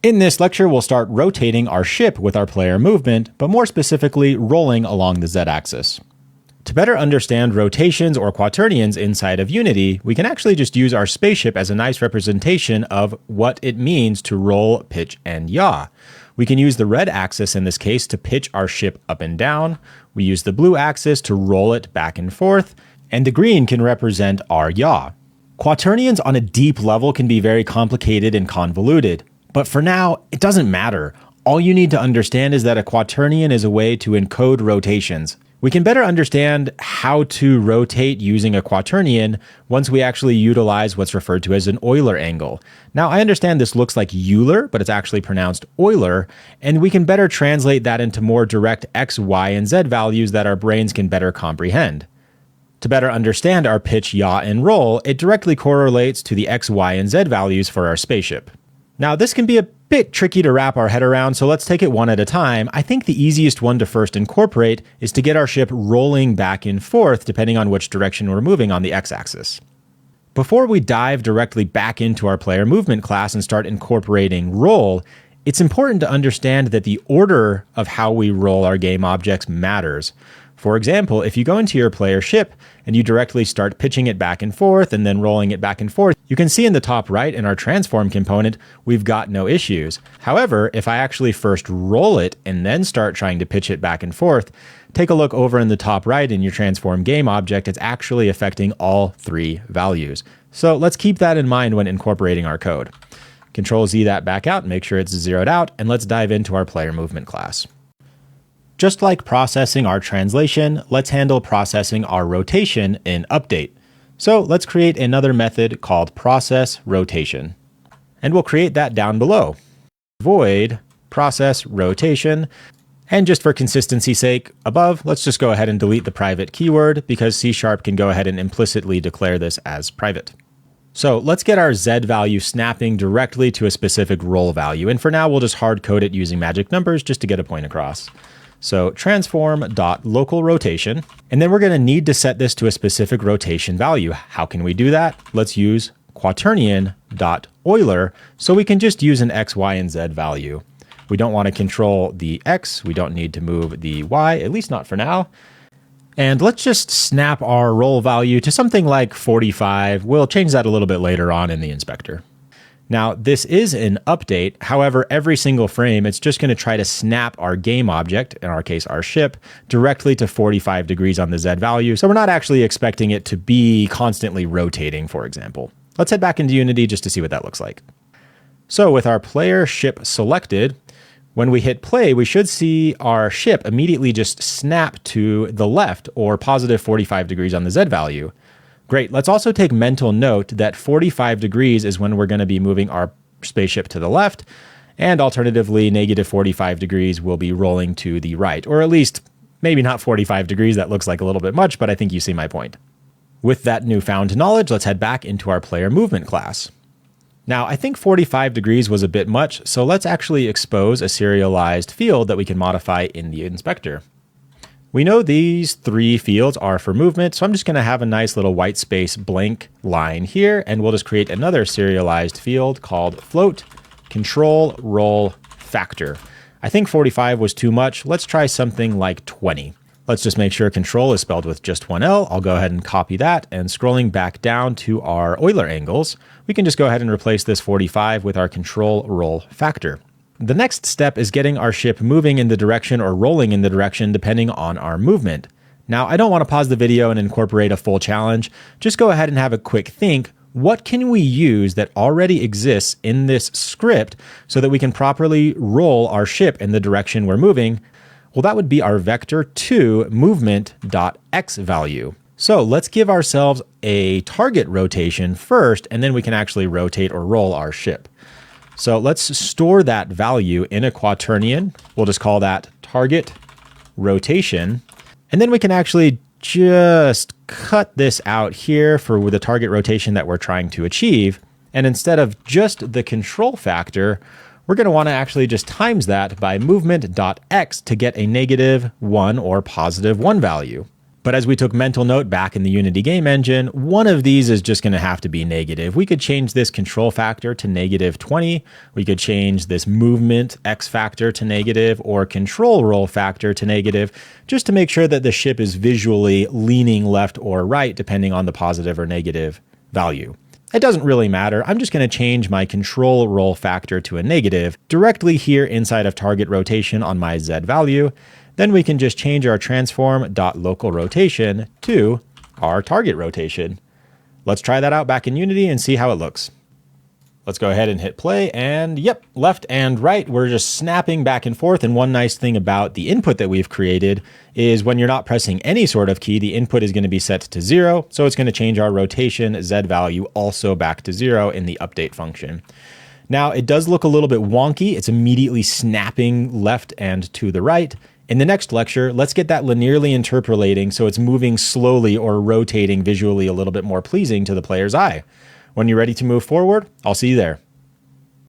In this lecture, we'll start rotating our ship with our player movement, but more specifically, rolling along the z-axis. To better understand rotations or quaternions inside of Unity, we can actually just use our spaceship as a nice representation of what it means to roll, pitch, and yaw. We can use the red axis in this case to pitch our ship up and down. We use the blue axis to roll it back and forth, and the green can represent our yaw. Quaternions on a deep level can be very complicated and convoluted. But for now, it doesn't matter. All you need to understand is that a quaternion is a way to encode rotations. We can better understand how to rotate using a quaternion once we actually utilize what's referred to as an Euler angle. Now, I understand this looks like Euler, but it's actually pronounced Euler, and we can better translate that into more direct x, y, and z values that our brains can better comprehend. To better understand our pitch, yaw, and roll, it directly correlates to the x, y, and z values for our spaceship. Now, this can be a bit tricky to wrap our head around, so let's take it one at a time. I think the easiest one to first incorporate is to get our ship rolling back and forth, depending on which direction we're moving on the x-axis. Before we dive directly back into our player movement class and start incorporating roll, it's important to understand that the order of how we roll our game objects matters. For example, if you go into your player ship and you directly start pitching it back and forth and then rolling it back and forth, you can see in the top right in our transform component, we've got no issues. However, if I actually first roll it and then start trying to pitch it back and forth, take a look over in the top right in your transform game object, it's actually affecting all three values. So let's keep that in mind when incorporating our code. Control Z that back out, make sure it's zeroed out, and let's dive into our player movement class. Just like processing our translation, let's handle processing our rotation in update. So let's create another method called process rotation. And we'll create that down below. Void process rotation. And just for consistency's sake, above, let's just go ahead and delete the private keyword because C# can go ahead and implicitly declare this as private. So let's get our Z value snapping directly to a specific roll value. And for now, we'll just hard code it using magic numbers just to get a point across. So transform.local rotation, and then we're going to need to set this to a specific rotation value. How can we do that? Let's use quaternion.Euler, so we can just use an x, y, and z value. We don't want to control the x. We don't need to move the y, at least not for now. And let's just snap our roll value to something like 45. We'll change that a little bit later on in the inspector. Now, this is an update. However, every single frame, it's just going to try to snap our game object, in our case, our ship, directly to 45 degrees on the Z value. So we're not actually expecting it to be constantly rotating, for example. Let's head back into Unity just to see what that looks like. So with our player ship selected, when we hit play, we should see our ship immediately just snap to the left or positive 45 degrees on the Z value. Great. Let's also take mental note that 45 degrees is when we're going to be moving our spaceship to the left, and alternatively, negative 45 degrees will be rolling to the right, or at least maybe not 45 degrees. That looks like a little bit much, but I think you see my point. With that newfound knowledge, let's head back into our player movement class. Now, I think 45 degrees was a bit much, so let's actually expose a serialized field that we can modify in the inspector. We know these three fields are for movement, so I'm just going to have a nice little white space blank line here, and we'll just create another serialized field called float control roll factor. I think 45 was too much. Let's try something like 20. Let's just make sure control is spelled with just one L. I'll go ahead and copy that, and scrolling back down to our Euler angles, we can just go ahead and replace this 45 with our control roll factor. The next step is getting our ship moving in the direction or rolling in the direction depending on our movement. Now, I don't want to pause the video and incorporate a full challenge. Just go ahead and have a quick think. What can we use that already exists in this script so that we can properly roll our ship in the direction we're moving? Well, that would be our vector2 movement.x value. So let's give ourselves a target rotation first, and then we can actually rotate or roll our ship. So let's store that value in a quaternion. We'll just call that target rotation. And then we can actually just cut this out here for the target rotation that we're trying to achieve. And instead of just the control factor, we're going to want to actually just times that by movement.x to get a -1 or +1 value. But as we took mental note back in the Unity game engine, one of these is just going to have to be negative. We could change this control factor to -20. We could change this movement X factor to negative, or control roll factor to negative, just to make sure that the ship is visually leaning left or right, depending on the positive or negative value. It doesn't really matter. I'm just going to change my control roll factor to a negative directly here inside of target rotation on my Z value. Then we can just change our transform.local rotation to our target rotation. Let's try that out back in Unity and see how it looks. Let's go ahead and hit play, and yep, left and right, we're just snapping back and forth. And one nice thing about the input that we've created is when you're not pressing any sort of key, the input is going to be set to 0. So it's going to change our rotation Z value also back to 0 in the update function. Now it does look a little bit wonky. It's immediately snapping left and to the right. In the next lecture, let's get that linearly interpolating so it's moving slowly or rotating visually a little bit more pleasing to the player's eye. When you're ready to move forward, I'll see you there.